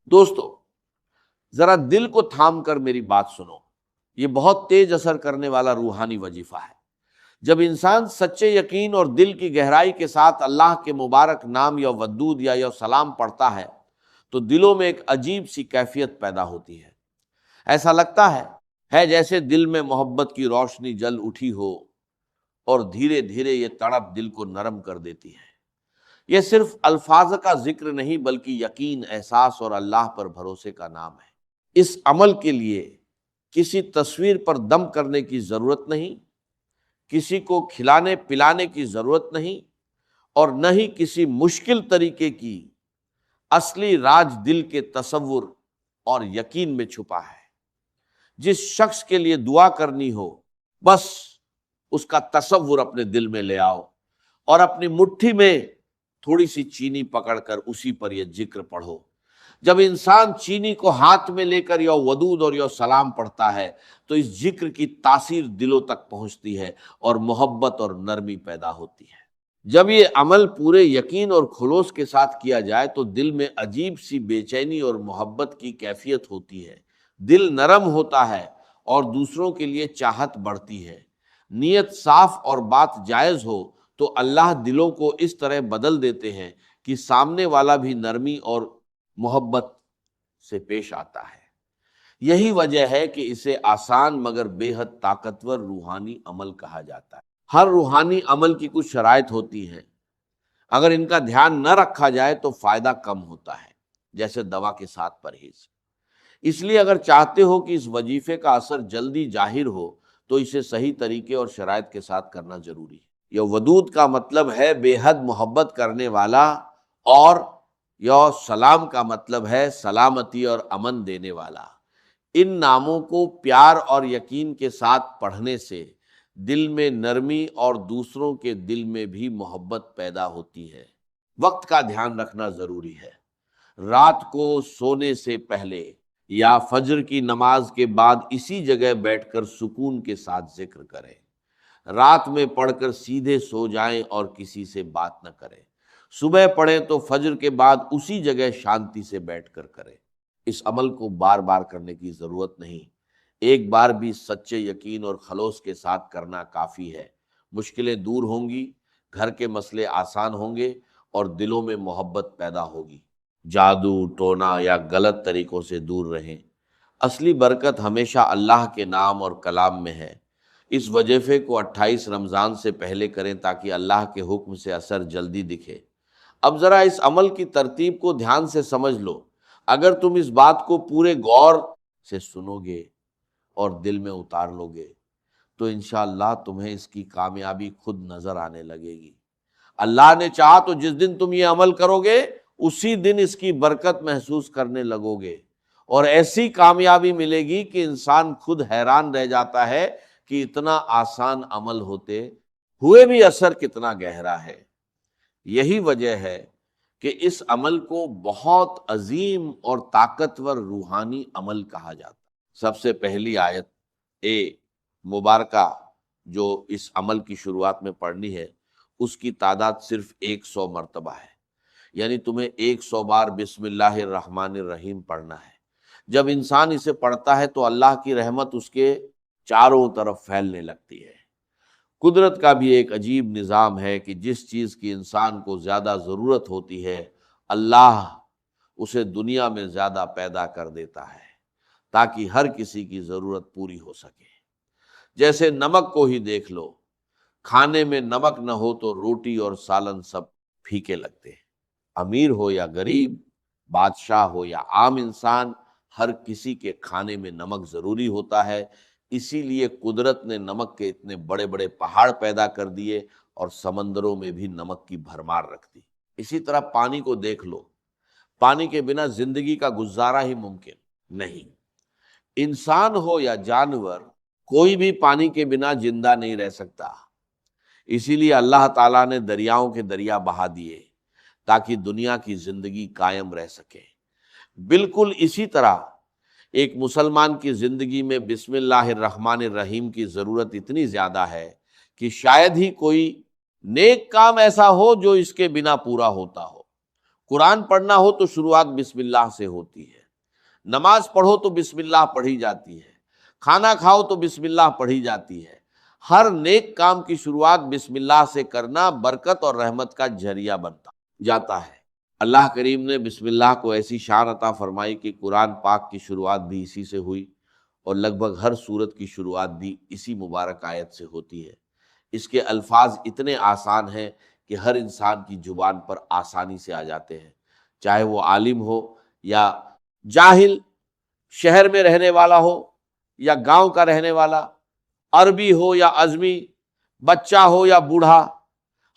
دوستو، ذرا دل کو تھام کر میری بات سنو۔ یہ بہت تیز اثر کرنے والا روحانی وظیفہ ہے۔ جب انسان سچے یقین اور دل کی گہرائی کے ساتھ اللہ کے مبارک نام یا ودود یا سلام پڑھتا ہے تو دلوں میں ایک عجیب سی کیفیت پیدا ہوتی ہے۔ ایسا لگتا ہے جیسے دل میں محبت کی روشنی جل اٹھی ہو اور دھیرے دھیرے یہ تڑپ دل کو نرم کر دیتی ہے۔ یہ صرف الفاظ کا ذکر نہیں بلکہ یقین، احساس اور اللہ پر بھروسے کا نام ہے۔ اس عمل کے لیے کسی تصویر پر دم کرنے کی ضرورت نہیں، کسی کو کھلانے پلانے کی ضرورت نہیں، اور نہ ہی کسی مشکل طریقے کی۔ اصلی راج دل کے تصور اور یقین میں چھپا ہے۔ جس شخص کے لیے دعا کرنی ہو بس اس کا تصور اپنے دل میں لے آؤ اور اپنی مٹھی میں تھوڑی سی چینی پکڑ کر اسی پر یہ ذکر پڑھو۔ جب انسان چینی کو ہاتھ میں لے کر یا ودود اور یا سلام پڑھتا ہے تو اس ذکر کی تاثیر دلوں تک پہنچتی ہے اور محبت اور نرمی پیدا ہوتی ہے۔ جب یہ عمل پورے یقین اور خلوص کے ساتھ کیا جائے تو دل میں عجیب سی بے چینی اور محبت کی کیفیت ہوتی ہے۔ دل نرم ہوتا ہے اور دوسروں کے لیے چاہت بڑھتی ہے۔ نیت صاف اور بات جائز ہو تو اللہ دلوں کو اس طرح بدل دیتے ہیں کہ سامنے والا بھی نرمی اور محبت سے پیش آتا ہے۔ یہی وجہ ہے کہ اسے آسان مگر بے حد طاقتور روحانی عمل کہا جاتا ہے۔ ہر روحانی عمل کی کچھ شرائط ہوتی ہیں، اگر ان کا دھیان نہ رکھا جائے تو فائدہ کم ہوتا ہے، جیسے دوا کے ساتھ پرہیز۔ اس لیے اگر چاہتے ہو کہ اس وظیفے کا اثر جلدی ظاہر ہو تو اسے صحیح طریقے اور شرائط کے ساتھ کرنا ضروری ہے۔ یہ ودود کا مطلب ہے بے حد محبت کرنے والا، اور یا سلام کا مطلب ہے سلامتی اور امن دینے والا۔ ان ناموں کو پیار اور یقین کے ساتھ پڑھنے سے دل میں نرمی اور دوسروں کے دل میں بھی محبت پیدا ہوتی ہے۔ وقت کا دھیان رکھنا ضروری ہے۔ رات کو سونے سے پہلے یا فجر کی نماز کے بعد اسی جگہ بیٹھ کر سکون کے ساتھ ذکر کریں۔ رات میں پڑھ کر سیدھے سو جائیں اور کسی سے بات نہ کریں۔ صبح پڑھیں تو فجر کے بعد اسی جگہ شانتی سے بیٹھ کر کریں۔ اس عمل کو بار بار کرنے کی ضرورت نہیں، ایک بار بھی سچے یقین اور خلوص کے ساتھ کرنا کافی ہے۔ مشکلیں دور ہوں گی، گھر کے مسئلے آسان ہوں گے اور دلوں میں محبت پیدا ہوگی۔ جادو ٹونا یا غلط طریقوں سے دور رہیں۔ اصلی برکت ہمیشہ اللہ کے نام اور کلام میں ہے۔ اس وظیفے کو 28 رمضان سے پہلے کریں تاکہ اللہ کے حکم سے اثر جلدی دکھے۔ اب ذرا اس عمل کی ترتیب کو دھیان سے سمجھ لو۔ اگر تم اس بات کو پورے غور سے سنو گے اور دل میں اتار لو گے تو انشاءاللہ تمہیں اس کی کامیابی خود نظر آنے لگے گی۔ اللہ نے چاہا تو جس دن تم یہ عمل کرو گے اسی دن اس کی برکت محسوس کرنے لگو گے، اور ایسی کامیابی ملے گی کہ انسان خود حیران رہ جاتا ہے کہ اتنا آسان عمل ہوتے ہوئے بھی اثر کتنا گہرا ہے۔ یہی وجہ ہے کہ اس عمل کو بہت عظیم اور طاقتور روحانی عمل کہا جاتا ہے۔ سب سے پہلی آیت مبارکہ جو اس عمل کی شروعات میں پڑھنی ہے اس کی تعداد صرف 100 مرتبہ ہے، یعنی تمہیں 100 بار بسم اللہ الرحمن الرحیم پڑھنا ہے۔ جب انسان اسے پڑھتا ہے تو اللہ کی رحمت اس کے چاروں طرف پھیلنے لگتی ہے۔ قدرت کا بھی ایک عجیب نظام ہے کہ جس چیز کی انسان کو زیادہ ضرورت ہوتی ہے اللہ اسے دنیا میں زیادہ پیدا کر دیتا ہے تاکہ ہر کسی کی ضرورت پوری ہو سکے۔ جیسے نمک کو ہی دیکھ لو، کھانے میں نمک نہ ہو تو روٹی اور سالن سب پھیکے لگتے ہیں۔ امیر ہو یا غریب، بادشاہ ہو یا عام انسان، ہر کسی کے کھانے میں نمک ضروری ہوتا ہے۔ اسی لیے قدرت نے نمک کے اتنے بڑے بڑے پہاڑ پیدا کر دیے اور سمندروں میں بھی نمک کی بھرمار رکھ دی۔ اسی طرح پانی کو دیکھ لو، پانی کے بنا زندگی کا گزارا ہی ممکن نہیں۔ انسان ہو یا جانور، کوئی بھی پانی کے بنا زندہ نہیں رہ سکتا۔ اسی لیے اللہ تعالیٰ نے دریاؤں کے دریا بہا دیے تاکہ دنیا کی زندگی قائم رہ سکے۔ بالکل اسی طرح ایک مسلمان کی زندگی میں بسم اللہ الرحمن الرحیم کی ضرورت اتنی زیادہ ہے کہ شاید ہی کوئی نیک کام ایسا ہو جو اس کے بنا پورا ہوتا ہو۔ قرآن پڑھنا ہو تو شروعات بسم اللہ سے ہوتی ہے، نماز پڑھو تو بسم اللہ پڑھی جاتی ہے، کھانا کھاؤ تو بسم اللہ پڑھی جاتی ہے۔ ہر نیک کام کی شروعات بسم اللہ سے کرنا برکت اور رحمت کا ذریعہ بنتا جاتا ہے۔ اللہ کریم نے بسم اللہ کو ایسی شان عطا فرمائی کہ قرآن پاک کی شروعات بھی اسی سے ہوئی، اور لگ بھگ ہر سورت کی شروعات بھی اسی مبارک آیت سے ہوتی ہے۔ اس کے الفاظ اتنے آسان ہیں کہ ہر انسان کی زبان پر آسانی سے آ جاتے ہیں، چاہے وہ عالم ہو یا جاہل، شہر میں رہنے والا ہو یا گاؤں کا رہنے والا، عربی ہو یا عجمی، بچہ ہو یا بوڑھا،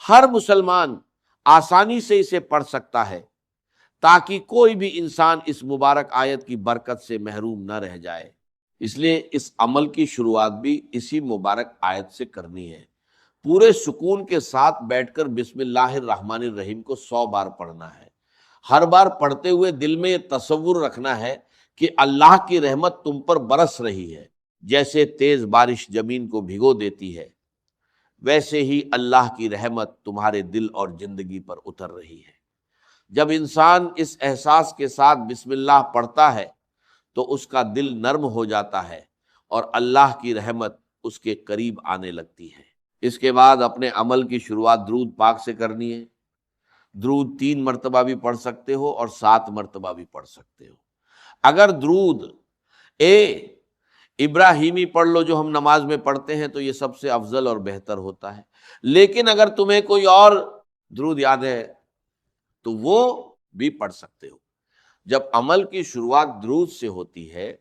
ہر مسلمان آسانی سے اسے پڑھ سکتا ہے، تاکہ کوئی بھی انسان اس مبارک آیت کی برکت سے محروم نہ رہ جائے۔ اس لیے اس عمل کی شروعات بھی اسی مبارک آیت سے کرنی ہے۔ پورے سکون کے ساتھ بیٹھ کر بسم اللہ الرحمن الرحیم کو 100 بار پڑھنا ہے۔ ہر بار پڑھتے ہوئے دل میں یہ تصور رکھنا ہے کہ اللہ کی رحمت تم پر برس رہی ہے، جیسے تیز بارش زمین کو بھگو دیتی ہے، ویسے ہی اللہ کی رحمت تمہارے دل اور زندگی پر اتر رہی ہے۔ جب انسان اس احساس کے ساتھ بسم اللہ پڑھتا ہے تو اس کا دل نرم ہو جاتا ہے اور اللہ کی رحمت اس کے قریب آنے لگتی ہے۔ اس کے بعد اپنے عمل کی شروعات درود پاک سے کرنی ہے۔ درود 3 مرتبہ بھی پڑھ سکتے ہو اور 7 مرتبہ بھی پڑھ سکتے ہو۔ اگر درود ابراہیمی پڑھ لو جو ہم نماز میں پڑھتے ہیں تو یہ سب سے افضل اور بہتر ہوتا ہے، لیکن اگر تمہیں کوئی اور درود یاد ہے تو وہ بھی پڑھ سکتے ہو۔ جب عمل کی شروعات درود سے ہوتی ہے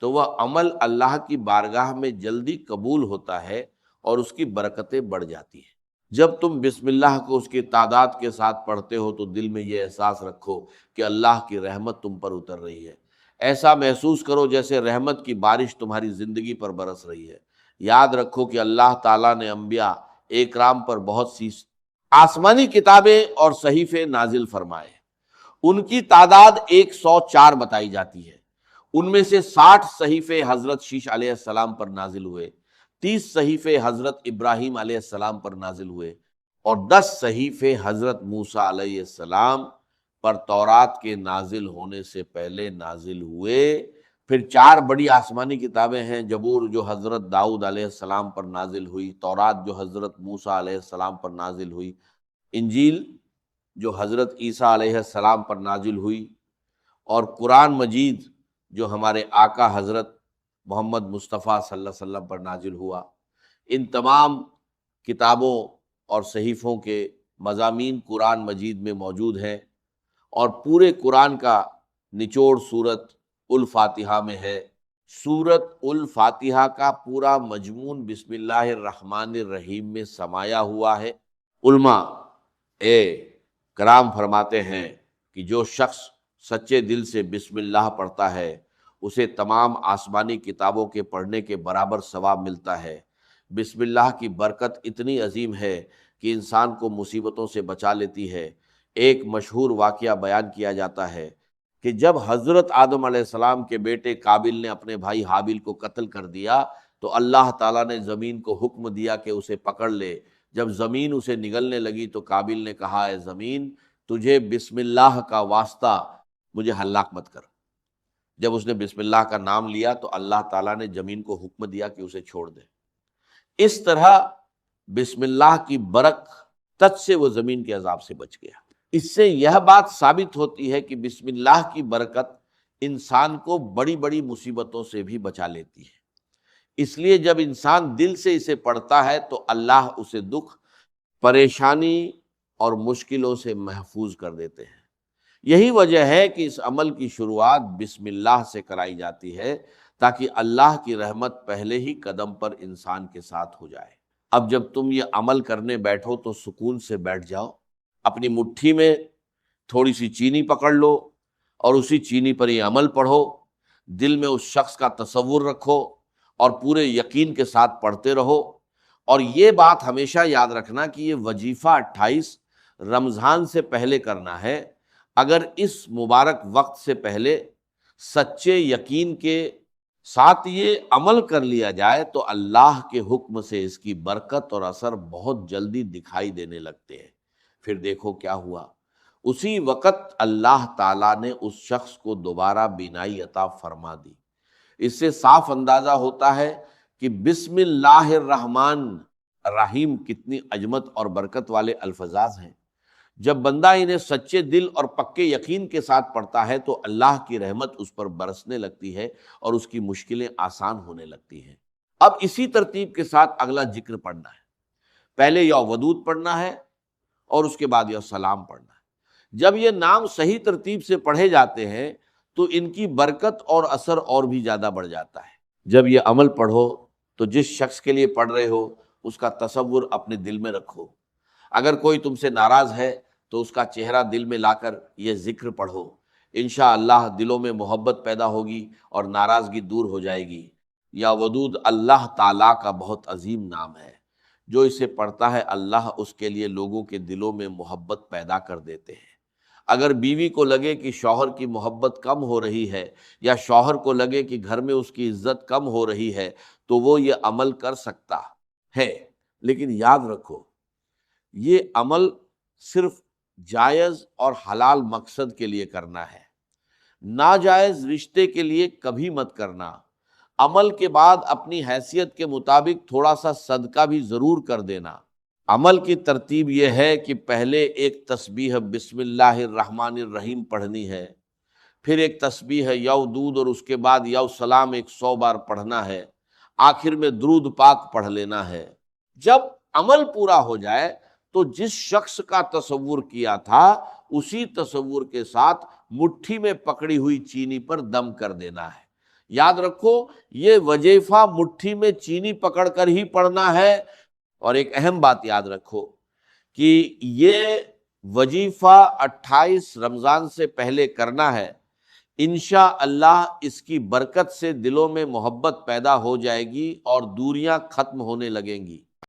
تو وہ عمل اللہ کی بارگاہ میں جلدی قبول ہوتا ہے اور اس کی برکتیں بڑھ جاتی ہیں۔ جب تم بسم اللہ کو اس کی تعداد کے ساتھ پڑھتے ہو تو دل میں یہ احساس رکھو کہ اللہ کی رحمت تم پر اتر رہی ہے۔ ایسا محسوس کرو جیسے رحمت کی بارش تمہاری زندگی پر برس رہی ہے۔ یاد رکھو کہ اللہ تعالیٰ نے انبیاء اکرام پر بہت سی آسمانی کتابیں اور صحیفے نازل فرمائے، ان کی تعداد 104 بتائی جاتی ہے۔ ان میں سے 60 صحیفے حضرت شیش علیہ السلام پر نازل ہوئے، 30 صحیفے حضرت ابراہیم علیہ السلام پر نازل ہوئے، اور 10 صحیفے حضرت موسیٰ علیہ السلام پر تورات کے نازل ہونے سے پہلے نازل ہوئے۔ پھر 4 بڑی آسمانی کتابیں ہیں، زبور جو حضرت داؤد علیہ السلام پر نازل ہوئی، تورات جو حضرت موسیٰ علیہ السلام پر نازل ہوئی، انجیل جو حضرت عیسیٰ علیہ السلام پر نازل ہوئی، اور قرآن مجید جو ہمارے آقا حضرت محمد مصطفیٰ صلی اللہ علیہ وسلم پر نازل ہوا۔ ان تمام کتابوں اور صحیفوں کے مضامین قرآن مجید میں موجود ہیں، اور پورے قرآن کا نچوڑ سورت الفاتحہ میں ہے۔ سورت الفاتحہ کا پورا مضمون بسم اللہ الرحمن الرحیم میں سمایا ہوا ہے۔ علماء کرام فرماتے ہیں کہ جو شخص سچے دل سے بسم اللہ پڑھتا ہے اسے تمام آسمانی کتابوں کے پڑھنے کے برابر ثواب ملتا ہے۔ بسم اللہ کی برکت اتنی عظیم ہے کہ انسان کو مصیبتوں سے بچا لیتی ہے۔ ایک مشہور واقعہ بیان کیا جاتا ہے کہ جب حضرت آدم علیہ السلام کے بیٹے قابل نے اپنے بھائی حابل کو قتل کر دیا تو اللہ تعالیٰ نے زمین کو حکم دیا کہ اسے پکڑ لے۔ جب زمین اسے نگلنے لگی تو قابل نے کہا، اے زمین تجھے بسم اللہ کا واسطہ مجھے ہلاک مت کر۔ جب اس نے بسم اللہ کا نام لیا تو اللہ تعالیٰ نے زمین کو حکم دیا کہ اسے چھوڑ دے۔ اس طرح بسم اللہ کی برکت سے وہ زمین کے عذاب سے بچ گیا۔ اس سے یہ بات ثابت ہوتی ہے کہ بسم اللہ کی برکت انسان کو بڑی بڑی مصیبتوں سے بھی بچا لیتی ہے۔ اس لیے جب انسان دل سے اسے پڑھتا ہے تو اللہ اسے دکھ، پریشانی اور مشکلوں سے محفوظ کر دیتے ہیں۔ یہی وجہ ہے کہ اس عمل کی شروعات بسم اللہ سے کرائی جاتی ہے تاکہ اللہ کی رحمت پہلے ہی قدم پر انسان کے ساتھ ہو جائے۔ اب جب تم یہ عمل کرنے بیٹھو تو سکون سے بیٹھ جاؤ، اپنی مٹھی میں تھوڑی سی چینی پکڑ لو اور اسی چینی پر یہ عمل پڑھو، دل میں اس شخص کا تصور رکھو اور پورے یقین کے ساتھ پڑھتے رہو۔ اور یہ بات ہمیشہ یاد رکھنا کہ یہ وظیفہ 28 رمضان سے پہلے کرنا ہے۔ اگر اس مبارک وقت سے پہلے سچے یقین کے ساتھ یہ عمل کر لیا جائے تو اللہ کے حکم سے اس کی برکت اور اثر بہت جلدی دکھائی دینے لگتے ہیں۔ پھر دیکھو کیا ہوا، اسی وقت اللہ تعالیٰ نے اس شخص کو دوبارہ بینائی عطا فرما دی۔ اس سے صاف اندازہ ہوتا ہے کہ بسم اللہ الرحمن الرحیم کتنی عظمت اور برکت والے الفاظ ہیں۔ جب بندہ انہیں سچے دل اور پکے یقین کے ساتھ پڑھتا ہے تو اللہ کی رحمت اس پر برسنے لگتی ہے اور اس کی مشکلیں آسان ہونے لگتی ہیں۔ اب اسی ترتیب کے ساتھ اگلا ذکر پڑھنا ہے۔ پہلے یا ودود پڑھنا ہے اور اس کے بعد یا سلام پڑھنا ہے۔ جب یہ نام صحیح ترتیب سے پڑھے جاتے ہیں تو ان کی برکت اور اثر اور بھی زیادہ بڑھ جاتا ہے۔ جب یہ عمل پڑھو تو جس شخص کے لیے پڑھ رہے ہو اس کا تصور اپنے دل میں رکھو۔ اگر کوئی تم سے ناراض ہے تو اس کا چہرہ دل میں لا کر یہ ذکر پڑھو، انشاءاللہ دلوں میں محبت پیدا ہوگی اور ناراضگی دور ہو جائے گی۔ یا ودود اللہ تعالیٰ کا بہت عظیم نام ہے، جو اسے پڑھتا ہے اللہ اس کے لیے لوگوں کے دلوں میں محبت پیدا کر دیتے ہیں۔ اگر بیوی کو لگے کہ شوہر کی محبت کم ہو رہی ہے یا شوہر کو لگے کہ گھر میں اس کی عزت کم ہو رہی ہے تو وہ یہ عمل کر سکتا ہے، لیکن یاد رکھو یہ عمل صرف جائز اور حلال مقصد کے لیے کرنا ہے، ناجائز رشتے کے لیے کبھی مت کرنا۔ عمل کے بعد اپنی حیثیت کے مطابق تھوڑا سا صدقہ بھی ضرور کر دینا۔ عمل کی ترتیب یہ ہے کہ پہلے ایک تسبیح بسم اللہ الرحمن الرحیم پڑھنی ہے، پھر ایک تسبیح یا ودود اور اس کے بعد یا سلام 100 بار پڑھنا ہے، آخر میں درود پاک پڑھ لینا ہے۔ جب عمل پورا ہو جائے تو جس شخص کا تصور کیا تھا اسی تصور کے ساتھ مٹھی میں پکڑی ہوئی چینی پر دم کر دینا ہے۔ یاد رکھو یہ وظیفہ مٹھی میں چینی پکڑ کر ہی پڑھنا ہے۔ اور ایک اہم بات یاد رکھو کہ یہ وظیفہ 28 رمضان سے پہلے کرنا ہے، انشاءاللہ اس کی برکت سے دلوں میں محبت پیدا ہو جائے گی اور دوریاں ختم ہونے لگیں گی۔